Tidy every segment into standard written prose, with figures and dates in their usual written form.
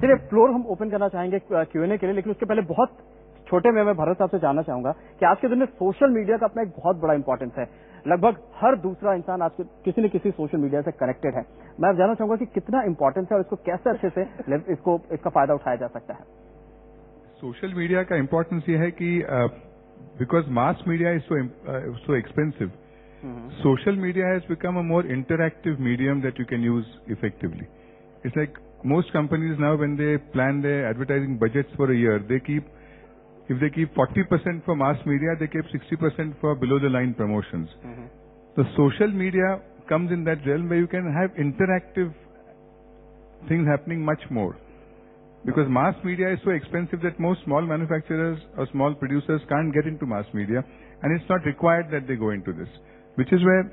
चलिए फ्लोर हम ओपन करना चाहेंगे Q&A के लिए, लेकिन उसके पहले बहुत छोटे में मैं भरत साहब से जानना चाहूंगा कि आज के दिन में सोशल मीडिया का अपना एक बहुत बड़ा इंपॉर्टेंस है। लगभग हर दूसरा इंसान आज किसी न किसी सोशल मीडिया से कनेक्टेड है। मैं जानना चाहूंगा कि कितना इंपॉर्टेंस है और इसको कैसे अच्छे से इसका फायदा उठाया जा सकता है। सोशल मीडिया का इंपॉर्टेंस ये है कि because mass media is so expensive, social media has become a more interactive medium that you can use effectively. It's like most companies now, when they plan their advertising budgets for a year, if they keep 40% for mass media, they keep 60% for below the line promotions. So social media comes in that realm where you can have interactive things happening much more. Because mass media is so expensive that most small manufacturers or small producers can't get into mass media, and it's not required that they go into this. Which is where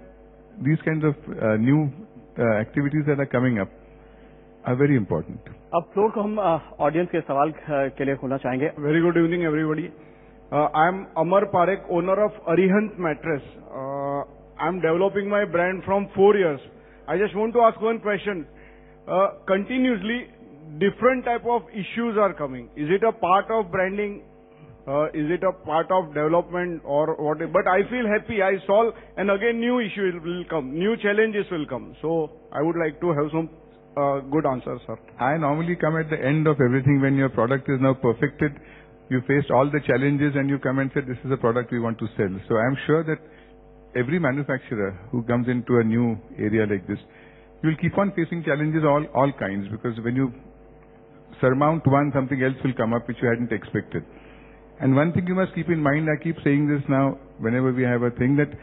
these kinds of new activities that are coming up are very important. अब floor को हम audience के सवाल के लिए खोलना चाहेंगे। Very good evening, everybody. I am Amar Parekh, owner of Arihant Mattress. I am developing my brand from 4 years. I just want to ask one question. Continuously, different type of issues are coming. Is it a part of branding? Is it a part of development or what? But I feel happy. I solve, and again new issues will come, new challenges will come. So I would like to have some good answers, sir. I normally come at the end of everything when your product is now perfected. You faced all the challenges and you come and say, this is a product we want to sell. So I am sure that every manufacturer who comes into a new area like this, you will keep on facing challenges all kinds, because when you surmount one, something else will come up which you hadn't expected. And one thing you must keep in mind, I keep saying this now whenever we have a thing, that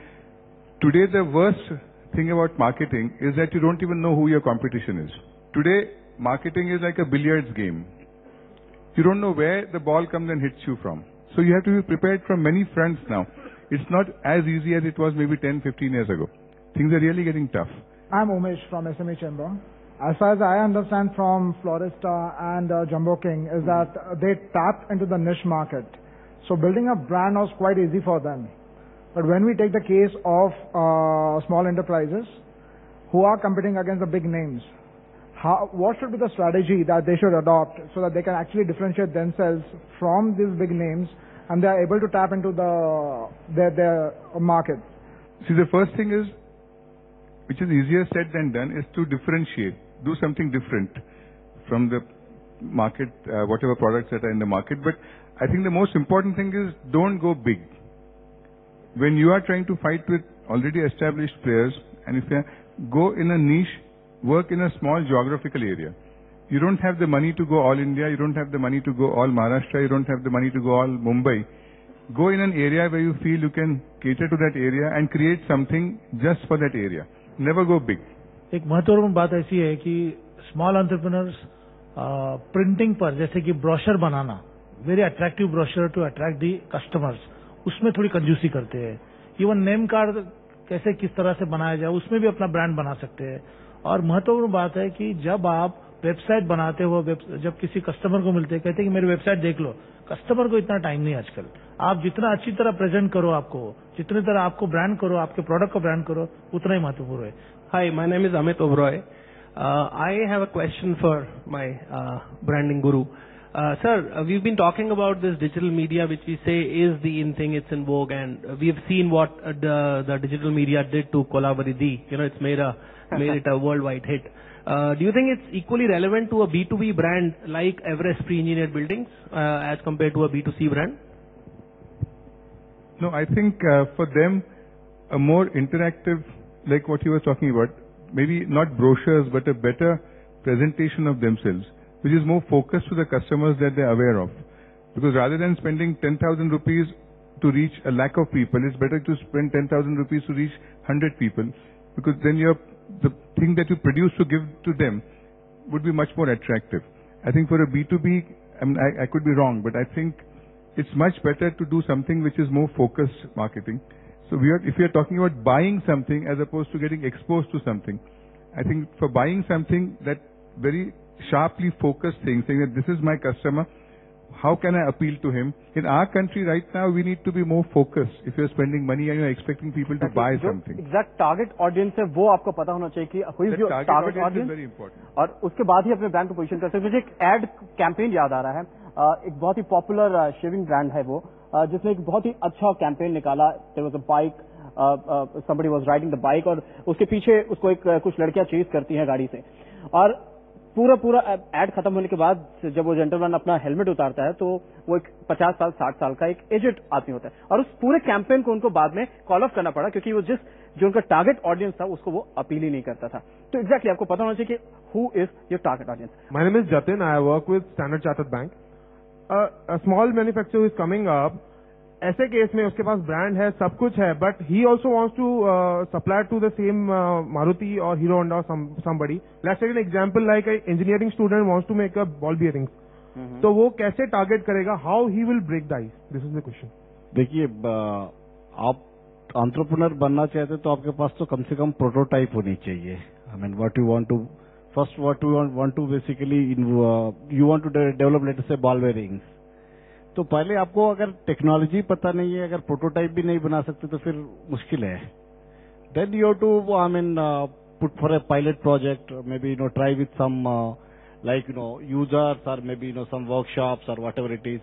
today the worst thing about marketing is that you don't even know who your competition is. Today, marketing is like a billiards game. You don't know where the ball comes and hits you from. So you have to be prepared from many fronts now. It's not as easy as it was maybe 10, 15 years ago. Things are really getting tough. I'm Umesh from SMA Chamber. As far as I understand from Florista and Jumbo King is that they tapped into the niche market. So building a brand was quite easy for them. But when we take the case of small enterprises who are competing against the big names, what should be the strategy that they should adopt so that they can actually differentiate themselves from these big names and they are able to tap into their market? See, the first thing is, which is easier said than done, is to differentiate, do something different from the market, whatever products that are in the market. But I think the most important thing is, don't go big. When you are trying to fight with already established players, and if you go in a niche, work in a small geographical area. You don't have the money to go all India, you don't have the money to go all Maharashtra, you don't have the money to go all Mumbai. Go in an area where you feel you can cater to that area and create something just for that area. Never go big. एक महत्वपूर्ण बात ऐसी है कि small entrepreneurs printing पर, जैसे कि brochure बनाना, very attractive brochure to attract the customers, उसमें थोड़ी कंजूसी करते हैं। इवन नेम कार्ड कैसे किस तरह से बनाया जाए, उसमें भी अपना ब्रांड बना सकते हैं। और महत्वपूर्ण बात है कि जब आप वेबसाइट बनाते हो, जब किसी कस्टमर को मिलते हैं, कहते हैं कि मेरी वेबसाइट देख लो, कस्टमर को इतना टाइम नहीं आजकल। आप जितना अच्छी तरह प्रेजेंट करो, आपको जितनी तरह आपको ब्रांड करो, आपके प्रोडक्ट को ब्रांड करो, उतना ही महत्वपूर्ण है। Hi, my name is Amit Oberoi. I have a question for my branding guru. Sir, we've been talking about this digital media, which we say is the in thing, it's in vogue, and we've seen what the digital media did to Kolavaridi. You know, it's made it a worldwide hit. Do you think it's equally relevant to a B2B brand like Everest Pre-Engineered Buildings as compared to a B2C brand? No, I think for them, a more interactive, like what you were talking about, maybe not brochures, but a better presentation of themselves, which is more focused to the customers that they're aware of. Because rather than spending 10,000 rupees to reach a lakh of people, it's better to spend 10,000 rupees to reach 100 people, because then the thing that you produce to give to them would be much more attractive. I think for a B2B, I could be wrong, but I think it's much better to do something which is more focused marketing. So if we are talking about buying something as opposed to getting exposed to something, I think for buying something, that very sharply focused thing, saying that this is my customer, how can I appeal to him? In our country right now, we need to be more focused. If you're spending money and you're expecting people to buy something. Exact target audience है वो आपको पता होना चाहिए कि who is your target audience is very important. और उसके बाद ही अपने ब्रांड को पोजीशन कर सकते हैं। मुझे एक एड कैंपेन याद आ रहा है, एक बहुत ही पॉपुलर शेविंग ब्रांड है वो, जिसने एक बहुत ही अच्छा कैंपेन निकाला। There was a bike, somebody was riding the bike और उसके पीछे उसको कुछ लड़कियां चेस करती हैं गाड़ी से, और पूरा एड खत्म होने के बाद जब वो जेंटलमैन अपना हेलमेट उतारता है तो वो एक 50 साल 60 साल का एक एजेड आदमी होता है, और उस पूरे कैंपेन को उनको बाद में कॉल ऑफ करना पड़ा क्योंकि वो जो उनका टारगेट ऑडियंस था उसको वो अपील ही नहीं करता था। तो एग्जैक्टली आपको पता होना चाहिए कि who is your target audience. My name is Jatin, I work with Standard Chartered Bank. A small manufacturer is coming up, ऐसे केस में उसके पास ब्रांड है, सब कुछ है, but he also wants to supply to the same Maruti और Hero Honda somebody. Let's take an example like engineering student wants to make a ball bearings, तो वो कैसे टारगेट करेगा? How he will break the ice? This is the question. देखिए, आप entrepreneur बनना चाहते तो आपके पास तो कम से कम प्रोटोटाइप होनी चाहिए। I mean what you want to first, what you want to basically you want to develop let us say ball bearings, तो पहले आपको अगर टेक्नोलॉजी पता नहीं है, अगर प्रोटोटाइप भी नहीं बना सकते तो फिर मुश्किल है। Then you have to I mean put for a pilot project, maybe try with some like users और मे बी सम वर्कशॉप्स और whatever it is,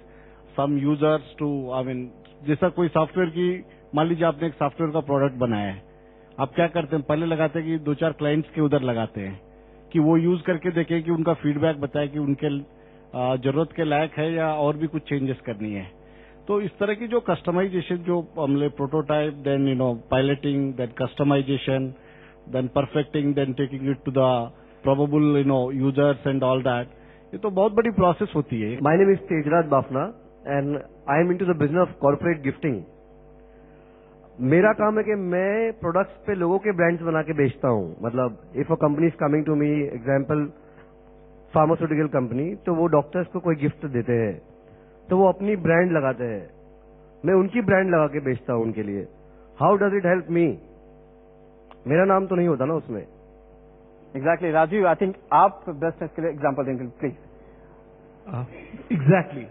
some users to I mean जैसा कोई software की, मान लीजिए आपने एक software का प्रोडक्ट बनाया है, आप क्या करते हैं पहले लगाते हैं कि 2-4 क्लाइंट्स के उधर लगाते हैं कि वो यूज करके देखें कि उनका फीडबैक बताए कि उनके जरूरत के लायक है या और भी कुछ चेंजेस करनी है। तो इस तरह की जो कस्टमाइजेशन, जो हमने prototype, then piloting, then customization, then perfecting, then taking it to the probable users and all that, ये तो बहुत बड़ी प्रोसेस होती है। My name is Tejraj Bafna and I am into the business of corporate gifting. मेरा काम है कि मैं प्रोडक्ट्स पे लोगों के ब्रांड्स बना के बेचता हूँ। मतलब if a company is coming to me, example pharmaceutical company, तो वो डॉक्टर्स को कोई गिफ्ट देते हैं तो वो अपनी ब्रांड लगाते हैं, मैं उनकी ब्रांड लगा के बेचता हूं उनके लिए। How does it help me? मेरा नाम तो नहीं होता ना उसमें। एग्जैक्टली राजीव, आई थिंक आप बेस्ट इसके लिए एग्जांपल देंगे प्लीज। एग्जैक्टली,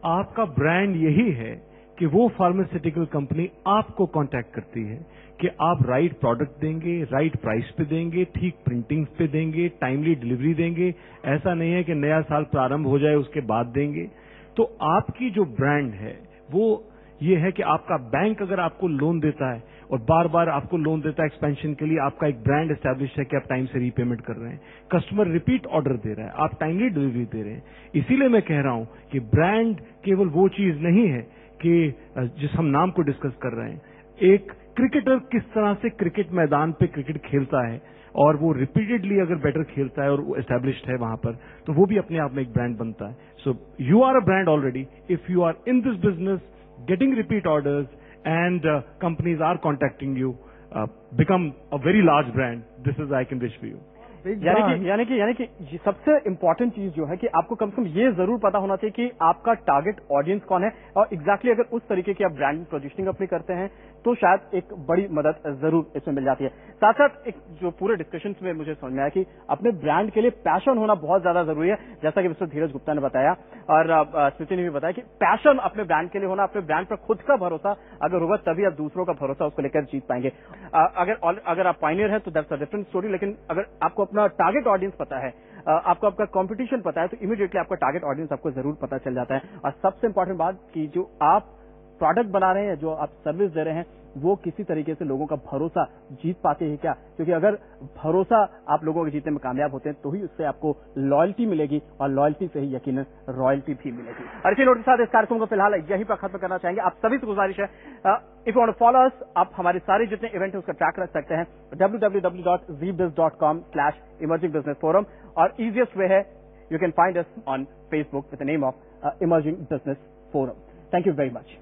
आपका ब्रांड यही है कि वो फार्मास्यूटिकल कंपनी आपको कांटेक्ट करती है कि आप राइट प्रोडक्ट देंगे, राइट प्राइस पे देंगे, ठीक प्रिंटिंग पे देंगे, टाइमली डिलीवरी देंगे। ऐसा नहीं है कि नया साल प्रारंभ हो जाए उसके बाद देंगे। तो आपकी जो ब्रांड है वो ये है कि आपका बैंक अगर आपको लोन देता है और बार बार आपको लोन देता है एक्सपेंशन के लिए, आपका एक ब्रांड एस्टैब्लिश है कि आप टाइम से रीपेमेंट कर रहे हैं, कस्टमर रिपीट ऑर्डर दे रहा है, आप टाइमली डिलीवरी दे रहे हैं। इसीलिए मैं कह रहा हूं कि ब्रांड केवल वो चीज नहीं है कि जिस हम नाम को डिस्कस कर रहे हैं। एक क्रिकेटर किस तरह से क्रिकेट मैदान पे क्रिकेट खेलता है और वो रिपीटेडली अगर बेटर खेलता है और वो एस्टैब्लिश्ड है वहां पर, तो वो भी अपने आप में एक ब्रांड बनता है। So you are a brand already if you are in this business getting repeat orders and companies are contacting you, become a very large brand. This is I can wish for you. यानी कि सबसे important चीज जो है कि आपको कम से कम ये जरूर पता होना चाहिए कि आपका टारगेट ऑडियंस कौन है, और एग्जैक्टली अगर उस तरीके की आप ब्रांड पोजीशनिंग अपनी करते हैं तो शायद एक बड़ी मदद जरूर इसमें मिल जाती है। साथ साथ एक जो पूरे डिस्कशन में मुझे समझ में आया कि अपने ब्रांड के लिए पैशन होना बहुत ज्यादा जरूरी है, जैसा कि मिस्टर धीरज गुप्ता ने बताया और स्मृति ने भी बताया कि पैशन अपने ब्रांड के लिए होना, अपने ब्रांड पर खुद का भरोसा अगर होगा तभी आप दूसरों का भरोसा उसको लेकर जीत पाएंगे। अगर आप पायनियर है तो दैट्स अ डिफरेंट स्टोरी, लेकिन अगर आपको अपना टारगेट ऑडियंस पता है, आपको आपका कंपटीशन पता है, तो इमीडिएटली आपका टारगेट ऑडियंस आपको जरूर पता चल जाता है। और सबसे इंपॉर्टेंट बात कि जो आप प्रोडक्ट बना रहे हैं, जो आप सर्विस दे रहे हैं, वो किसी तरीके से लोगों का भरोसा जीत पाते हैं क्या? क्योंकि अगर भरोसा आप लोगों के जीतने में कामयाब होते हैं तो ही उससे आपको लॉयल्टी मिलेगी और लॉयल्टी से ही यकीनन रॉयल्टी भी मिलेगी। और इसी नोट के साथ इस कार्यक्रम को फिलहाल यहीं पर खत्म करना चाहेंगे। आप सभी से गुजारिश है, if you want to follow us, आप हमारे सारे जितने इवेंट है उसका ट्रैक रख सकते हैं www.zbiz.com/emerging business forum, और इजीएस्ट वे है you can find us on Facebook with the name of emerging business forum. Thank you very much.